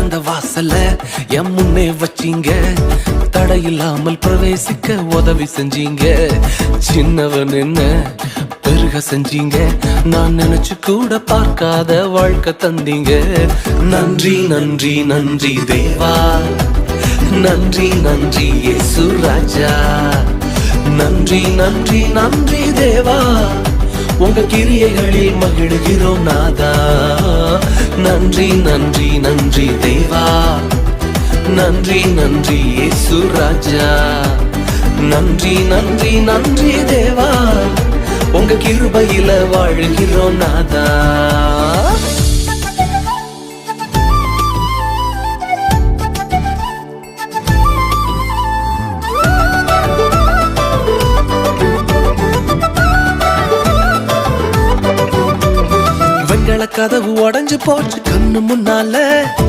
திறந்த வாசல என் முன்னே வச்சீங்க, தடையில்லாமல் பிரவேசிக்க உதவி செஞ்சீங்க. சின்னவன் என்ன பெருக செஞ்சீங்க, நான் நினைச்சு கூட பார்க்காத வாழ்க்கை தந்தீங்க. நன்றி நன்றி நன்றி தேவா, நன்றி நன்றி இயேசு ராஜா. நன்றி நன்றி நன்றி தேவா, உங்க கிரியைகளில் மகிழ்கிறோம் நாதா. நன்றி நன்றி நன்றி தேவா, நன்றி நன்றி இயேசு ராஜா. நன்றி நன்றி நன்றி தேவா, உங்க கிருபையில வாழ்கிறோம் நாதா. வெண்கல கதவு உடைஞ்சு போச்சு கண்ணு முன்னால,